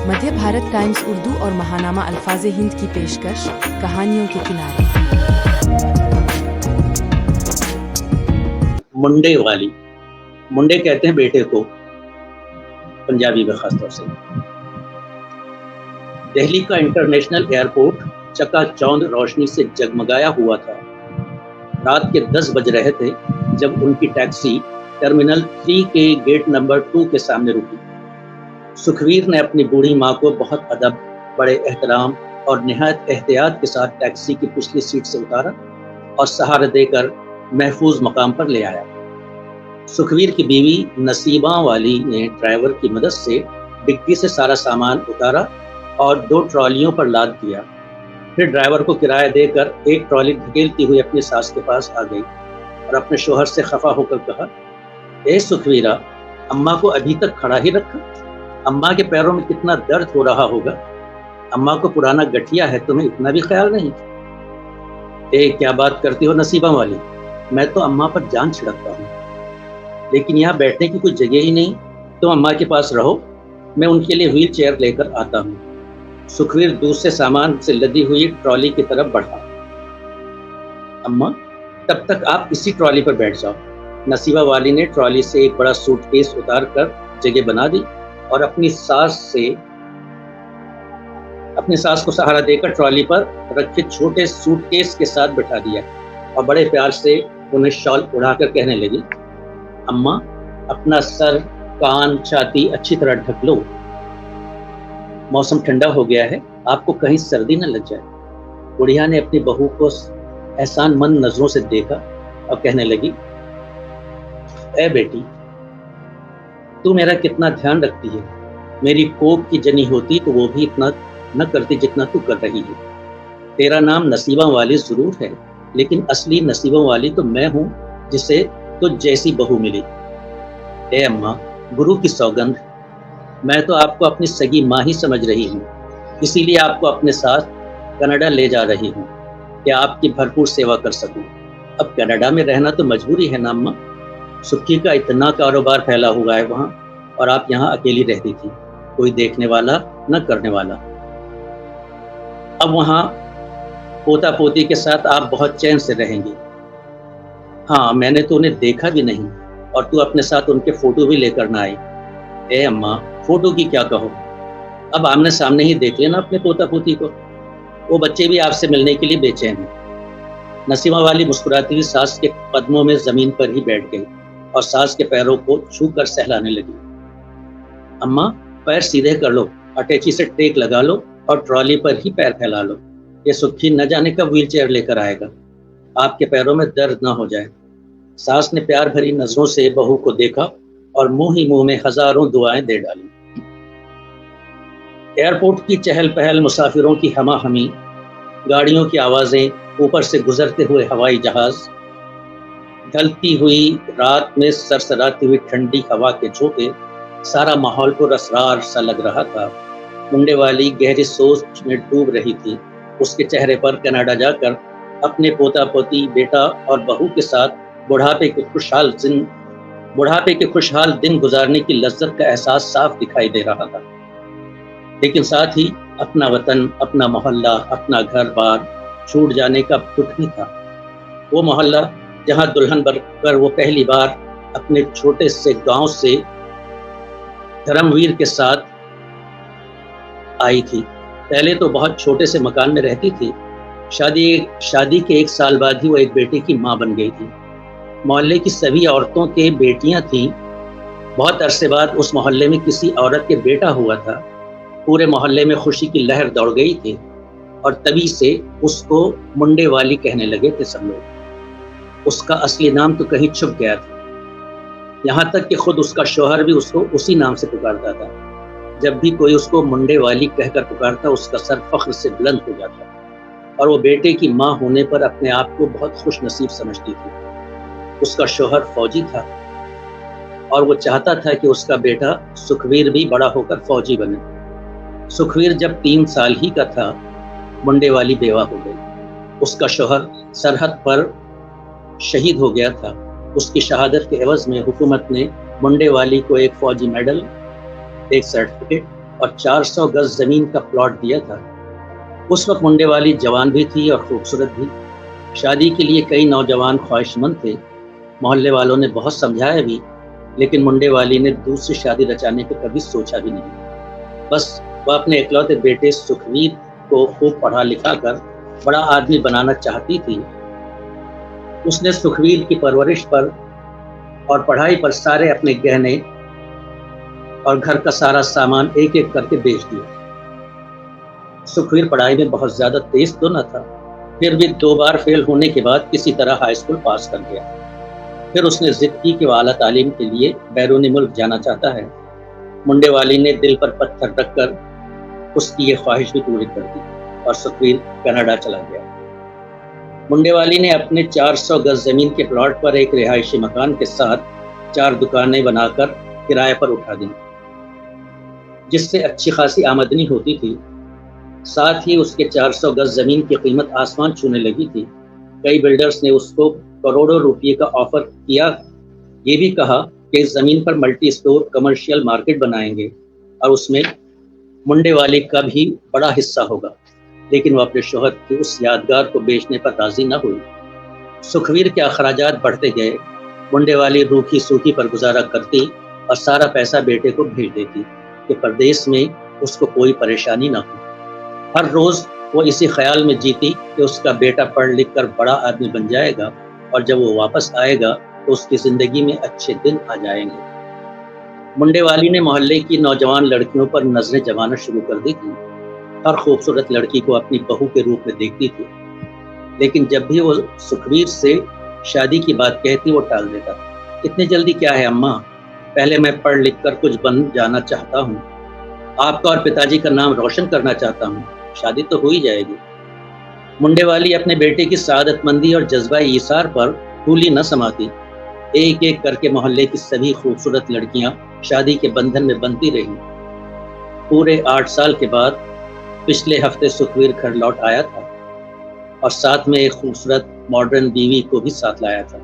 मध्य Bharat times Urdu और महानामा अल्फाज़े हिंद की पेशकश कहानियों के किनारे। मुंडे वाली। मुंडे कहते हैं बेटे को, पंजाबी में खासतौर से। दिल्ली का इंटरनेशनल एयरपोर्ट चकाचौंध रोशनी से जगमगाया हुआ था। रात के 10 बज रहे थे जब उनकी टैक्सी टर्मिनल 3 के गेट नंबर 2 के सामने रुकी। सुखवीर ने अपनी बूढ़ी माँ को बहुत अदब, बड़े एहतराम और निहायत एहतियात के साथ टैक्सी की पिछली सीट से उतारा और सहारा देकर महफूज मकाम पर ले आया। सुखवीर की बीवी नसीबा वाली ने ड्राइवर की मदद से डिग्गी से सारा सामान उतारा और 2 ट्रॉलियों पर लाद दिया। फिर ड्राइवर को किराया देकर एक ट्रॉली धकेलती हुई अपनी सास के पास आ गई और अपने शोहर से खफा होकर कहा, ए सुखवीरा, अम्मा को अभी तक खड़ा ही रखा। अम्मा के पैरों में कितना दर्द हो रहा होगा। अम्मा को पुराना गठिया है, तुम्हें इतना भी ख्याल नहीं? ए, क्या बात करती हो नसीबा वाली, मैं तो अम्मा पर जान छिड़कता हूँ, लेकिन यहाँ बैठने की कोई जगह ही नहीं। तुम अम्मा के पास रहो, मैं उनके लिए व्हील चेयर लेकर आता हूँ। सुखवीर दूसरे सामान से लदी हुई ट्रॉली की तरफ बढ़ा। अम्मा, तब तक आप इसी ट्रॉली पर बैठ जाओ। नसीबा वाली ने ट्रॉली से एक बड़ा सूटकेस उतार कर जगह बना दी और अपनी सास को सहारा देकर ट्रॉली पर रखे छोटे सूटकेस के साथ बैठा दिया और बड़े प्यार से उन्हें शॉल उड़ाकर कहने लगी, अम्मा, अपना सर, कान, छाती अच्छी तरह ढक लो। मौसम ठंडा हो गया है, आपको कहीं सर्दी न लग जाए। बुढ़िया ने अपनी बहू को एहसानमंद नजरों से देखा और कहने लगी, ए बेटी, तू मेरा कितना ध्यान रखती है। मेरी कोख की जनी होती तो वो भी इतना न करती जितना तू कर रही है। तेरा नाम नसीबा वाली जरूर है, लेकिन असली नसीबा वाली तो मैं हूँ, जिसे तुझ जैसी बहू मिली। ए अम्मा, गुरु की सौगंध, मैं तो आपको अपनी सगी माँ ही समझ रही हूँ, इसीलिए आपको अपने साथ कनाडा ले जा रही हूँ कि आपकी भरपूर सेवा कर सकूँ। अब कनाडा में रहना तो मजबूरी है ना अम्मा। सुखी का इतना कारोबार फैला हुआ है वहाँ, और आप यहाँ अकेली रहती थी, कोई देखने वाला न करने वाला। अब वहाँ पोता पोती के साथ आप बहुत चैन से रहेंगी। हाँ, मैंने तो उन्हें देखा भी नहीं और तू अपने साथ उनके फोटो भी लेकर ना आई। ए अम्मा, फोटो की क्या कहो, अब आमने सामने ही देख लेना अपने पोता पोती को। वो बच्चे भी आपसे मिलने के लिए बेचैन हैं। नसीमा वाली मुस्कुराती हुई सास के कदमों में जमीन पर ही बैठ गई और सास के पैरों को छू कर सहलाने लगी। अम्मा, पैर सीधे कर लो, अटैची से टेक लगा लो और ट्रॉली पर ही पैर फैला लो। ये सुखी न जाने कब व्हील चेयर लेकर आएगा, आपके पैरों में दर्द ना हो जाए। सास ने प्यार भरी नजरों से बहू को देखा और मुंह ही मुंह में हजारों दुआएं दे डाली। एयरपोर्ट की चहल पहल, मुसाफिरों की हमाहमी, गाड़ियों की आवाजें, ऊपर से गुजरते हुए हवाई जहाज, ढलती हुई रात में सरसराती हुई ठंडी हवा के झोंके, सारा माहौल को रसरार सा लग रहा था। मुंडे वाली गहरी सोच में डूब रही थी। उसके चेहरे पर कनाडा जाकर अपने पोता पोती, बेटा और बहू के साथ बुढ़ापे के खुशहाल दिन गुजारने की लज्जत का एहसास साफ दिखाई दे रहा था। लेकिन साथ ही अपना वतन, अपना मोहल्ला, अपना घर बार छूट जाने का दुख भी था। वो मोहल्ला जहां दुल्हन बनकर वो पहली बार अपने छोटे से गांव से धर्मवीर के साथ आई थी। पहले तो बहुत छोटे से मकान में रहती थी। शादी के 1 साल बाद ही वो एक बेटे की माँ बन गई थी। मोहल्ले की सभी औरतों के बेटियां थीं। बहुत अरसे बाद उस मोहल्ले में किसी औरत के बेटा हुआ था। पूरे मोहल्ले में खुशी की लहर दौड़ गई थी और तभी से उसको मुंडे वाली कहने लगे थे सब लोग। उसका असली नाम तो कहीं छुप गया था, यहाँ तक कि खुद उसका शौहर भी उसको उसी नाम से पुकारता था। जब भी कोई उसको मुंडे वाली कहकर पुकारता, उसका सर फख्र से बुलंद हो जाता और वो बेटे की माँ होने पर अपने आप को बहुत खुश नसीब समझती थी। उसका शौहर फौजी था और वो चाहता था कि उसका बेटा सुखवीर भी बड़ा होकर फौजी बने। सुखवीर जब 3 साल ही का था, मुंडे वाली बेवा हो गई। उसका शौहर सरहद पर शहीद हो गया था। उसकी शहादत के एवज में हुकूमत ने मुंडे वाली को एक फौजी मेडल, एक सर्टिफिकेट और 400 गज ज़मीन का प्लॉट दिया था। उस वक्त मुंडे वाली जवान भी थी और खूबसूरत भी। शादी के लिए कई नौजवान ख्वाहिशमंद थे। मोहल्ले वालों ने बहुत समझाया भी, लेकिन मुंडे वाली ने दूसरी शादी रचाने को कभी सोचा भी नहीं। बस वह अपने इकलौते बेटे सुखवीर को खूब पढ़ा लिखा कर बड़ा आदमी बनाना चाहती थी। उसने सुखवीर की परवरिश पर और पढ़ाई पर सारे अपने गहने और घर का सारा सामान एक एक करके बेच दिया। सुखवीर पढ़ाई में बहुत ज़्यादा तेज तो न था, फिर भी 2 बार फेल होने के बाद किसी तरह हाई स्कूल पास कर गया। फिर उसने जिद की कि वह आला तालीम के लिए बैरूनी मुल्क जाना चाहता है। मुंडे वाली ने दिल पर पत्थर रखकर उसकी ये ख्वाहिश भी पूरी कर दी और सुखवीर कनाडा चला गया। मुंडे वाली ने अपने 400 गज ज़मीन के प्लॉट पर एक रिहायशी मकान के साथ 4 दुकानें बनाकर किराए पर उठा दी, जिससे अच्छी खासी आमदनी होती थी। साथ ही उसके 400 गज ज़मीन की कीमत आसमान छूने लगी थी। कई बिल्डर्स ने उसको करोड़ों रुपये का ऑफर किया। ये भी कहा कि इस ज़मीन पर मल्टी स्टोर कमर्शियल मार्केट बनाएंगे और उसमें मुंडे वाली का भी बड़ा हिस्सा होगा, लेकिन वह अपने शोहर की उस यादगार को बेचने पर राजी न हुई। सुखवीर के अखराजात बढ़ते गए। मुंडे वाली रूखी सूखी पर गुजारा करती और सारा पैसा बेटे को भेज देती कि परदेश में उसको कोई परेशानी न हो। हर रोज़ वो इसी ख्याल में जीती कि उसका बेटा पढ़ लिख कर बड़ा आदमी बन जाएगा और जब वो वापस आएगा तो उसकी ज़िंदगी में अच्छे दिन आ जाएंगे। मुंडे वाली ने मोहल्ले की नौजवान लड़कियों पर नजरें जमाना शुरू कर दी थी। हर खूबसूरत लड़की को अपनी बहू के रूप में देखती थी, लेकिन जब भी वो सुखवीर से शादी की बात कहती वो टाल देता। इतनी जल्दी क्या है अम्मा, पहले मैं पढ़ लिख कर कुछ बन जाना चाहता हूँ, आपका और पिताजी का नाम रोशन करना चाहता हूँ, शादी तो हो ही जाएगी। मुंडे वाली अपने बेटे की सआदतमंदी और जज्बा ईसार पर फूली न समाती। एक एक करके मोहल्ले की सभी खूबसूरत लड़कियां शादी के बंधन में बंधती रहीं। पूरे 8 साल के बाद पिछले हफ्ते सुखवीर घर लौट आया था और साथ में एक खूबसूरत मॉडर्न बीवी को भी साथ लाया था।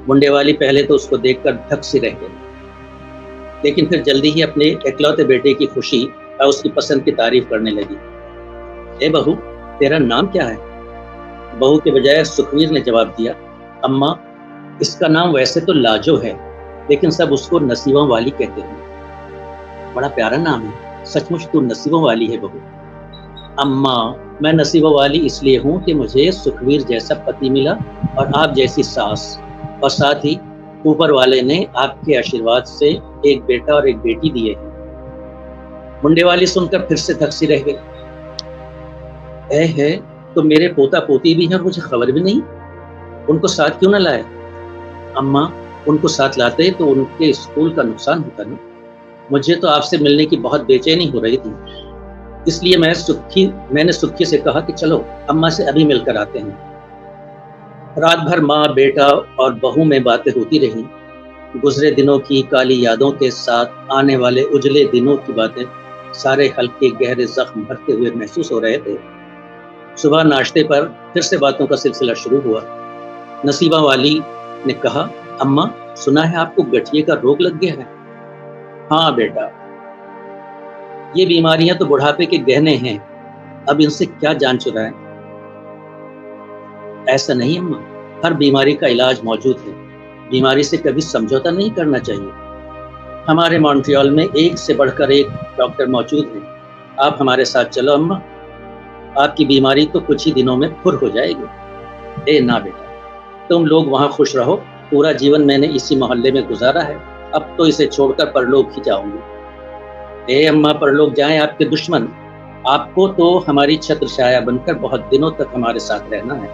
मुंडे वाली पहले तो उसको देखकर धक सी रह गई, लेकिन फिर जल्दी ही अपने इकलौते बेटे की खुशी और उसकी पसंद की तारीफ करने लगी। ए बहू, तेरा नाम क्या है? बहू के बजाय सुखवीर ने जवाब दिया, अम्मा, इसका नाम वैसे तो लाजो है, लेकिन सब उसको नसीबों वाली कहते हैं। बड़ा प्यारा नाम है, सचमुच तू नसीबों वाली है बहू। अम्मा, मैं नसीबों वाली इसलिए हूँ कि मुझे सुखवीर जैसा पति मिला और आप जैसी सास, और साथ ही ऊपर वाले ने आपके आशीर्वाद से एक बेटा और एक बेटी दिए हैं। मुंडे वाली सुनकर फिर से थकसी रह गई। है तो मेरे पोता पोती भी हैं और मुझे खबर भी नहीं, उनको साथ क्यों न लाए? अम्मा, उनको साथ लाते तो उनके स्कूल का नुकसान होता ना। मुझे तो आपसे मिलने की बहुत बेचैनी हो रही थी, इसलिए मैंने सुखी से कहा कि चलो अम्मा से अभी मिलकर आते हैं। रात भर माँ, बेटा और बहू में बातें होती रहीं। गुजरे दिनों की काली यादों के साथ आने वाले उजले दिनों की बातें सारे हल्के गहरे जख्म भरते हुए महसूस हो रहे थे। सुबह नाश्ते पर फिर से बातों का सिलसिला शुरू हुआ। नसीबा वाली ने कहा, अम्मा, सुना है आपको गठिए का रोग लग गया है? हाँ बेटा, ये बीमारियां तो बुढ़ापे के गहने हैं, अब इनसे क्या जान चुराएं? ऐसा नहीं अम्मा, हर बीमारी का इलाज मौजूद है। बीमारी से कभी समझौता नहीं करना चाहिए। हमारे मॉन्ट्रियल में एक से बढ़कर एक डॉक्टर मौजूद हैं। आप हमारे साथ चलो अम्मा, आपकी बीमारी तो कुछ ही दिनों में फुर हो जाएगी। ए ना बेटा, तुम लोग वहाँ खुश रहो, पूरा जीवन मैंने इसी मोहल्ले में गुजारा है, अब तो इसे छोड़कर परलोक ही जाऊंगी। ए अम्मा, परलोक जाएं आपके दुश्मन, आपको तो हमारी छत्र छाया बनकर बहुत दिनों तक हमारे साथ रहना है।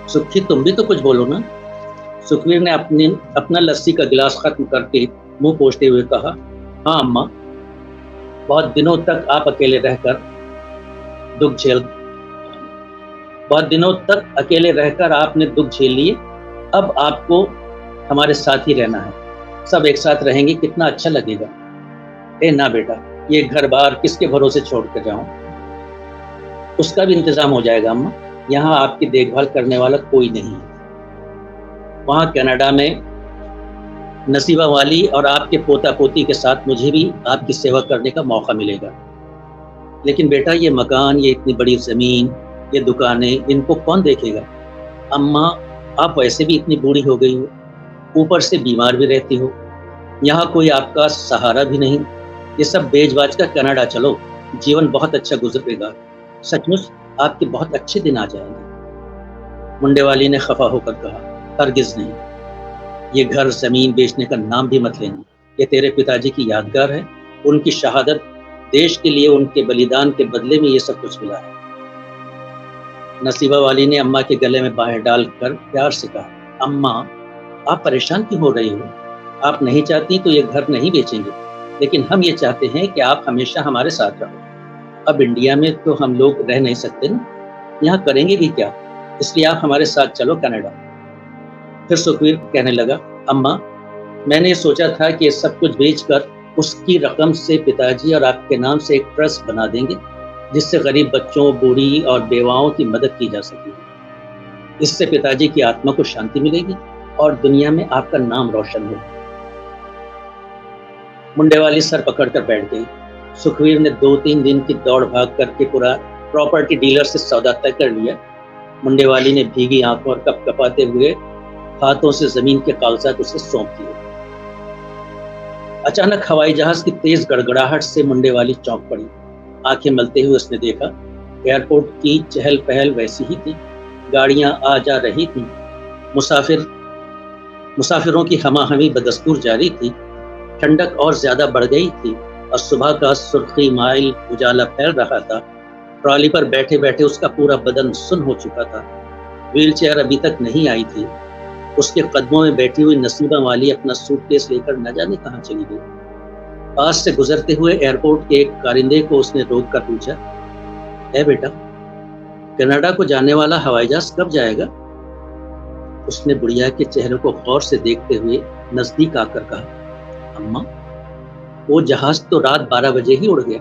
सुखी, तुम भी तो कुछ बोलो ना। सुखवीर ने अपना लस्सी का गिलास खत्म करके मुंह पोंछते हुए कहा, हाँ अम्मा, बहुत दिनों तक अकेले रहकर आपने दुख झेल लिए, अब आपको हमारे साथ ही रहना है। सब एक साथ रहेंगे, कितना अच्छा लगेगा। ए ना बेटा, ये घर बार किसके भरोसे छोड़ कर जाऊं? उसका भी इंतजाम हो जाएगा अम्मा, यहाँ आपकी देखभाल करने वाला कोई नहीं है। वहाँ कनाडा में नसीबा वाली और आपके पोता पोती के साथ मुझे भी आपकी सेवा करने का मौका मिलेगा। लेकिन बेटा, ये मकान, ये इतनी बड़ी ज़मीन, ये दुकानें, इनको कौन देखेगा? अम्मा, आप वैसे भी इतनी बूढ़ी हो गई हो, ऊपर से बीमार भी रहती हो, यहाँ कोई आपका सहारा भी नहीं। ये सब बेच-बाच कर कनाडा चलो, जीवन बहुत अच्छा गुज़रेगा। सचमुच आपके बहुत अच्छे दिन आ जाएँगे। मुंडे वाली ने खफ़ा होकर कहा, हरगिज़ नहीं। ये घर ज़मीन बेचने का नाम भी मत लेना। ये तेरे पिताजी की यादगार है। उनकी शहादत, देश के लिए उनके बलिदान के बदले में ये सब कुछ मिला है। नसीबा वाली ने अम्मा के गले में बाहें डालकर प्यार से कहा, अम्मा, आप परेशान क्यों हो रही हो? आप नहीं चाहती तो ये घर नहीं बेचेंगे, लेकिन हम ये चाहते हैं कि आप हमेशा हमारे साथ रहो। अब इंडिया में तो हम लोग रह नहीं सकते ना, यहाँ करेंगे भी क्या? इसलिए आप हमारे साथ चलो कनाडा। फिर सुखवीर कहने लगा, अम्मा, मैंने सोचा था कि ये सब कुछ बेचकर उसकी रकम से पिताजी और आपके नाम से एक ट्रस्ट बना देंगे, जिससे गरीब बच्चों, बूढ़ी और बेवाओं की मदद की जा सकेगी। इससे पिताजी की आत्मा को शांति मिलेगी और दुनिया में आपका नाम रोशन होगा। मुंडे वाली सर पकड़कर बैठ गई। सुखवीर ने 2-3 दिन की दौड़ भाग करके पूरा प्रॉपर्टी डीलर से सौदा तय कर लिया। मुंडे वाली ने भीगी आंखों और कपकपाते हुए हाथों से जमीन के कागजात उसे सौंप दिए। अचानक हवाई जहाज की तेज गड़गड़ाहट से मुंडे वाली चौंक पड़ी। आंखें मलते हुए उसने देखा, एयरपोर्ट की चहल पहल वैसी ही थी। गाड़ियां आ जा रही थीं। मुसाफिरों की हमाहमी बदस्तूर जारी थी। ठंडक और ज्यादा बढ़ गई थी और सुबह का सुर्खी माइल उजाला फैल रहा था। ट्रॉली पर बैठे बैठे उसका पूरा बदन सुन्न हो चुका था। व्हीलचेयर अभी तक नहीं आई थी। उसके कदमों में बैठी हुई नसीबा वाली अपना सूटकेस लेकर न जाने कहाँ चली गई। पास से गुजरते हुए एयरपोर्ट के एक कारिंदे को उसने रोक कर पूछा, ए बेटा, कनाडा को जाने वाला हवाई जहाज कब जाएगा? उसने बुढ़िया के चेहरे को गौर से देखते हुए नजदीक आकर कहा, अम्मा, वो जहाज तो रात 12 बजे ही उड़ गया।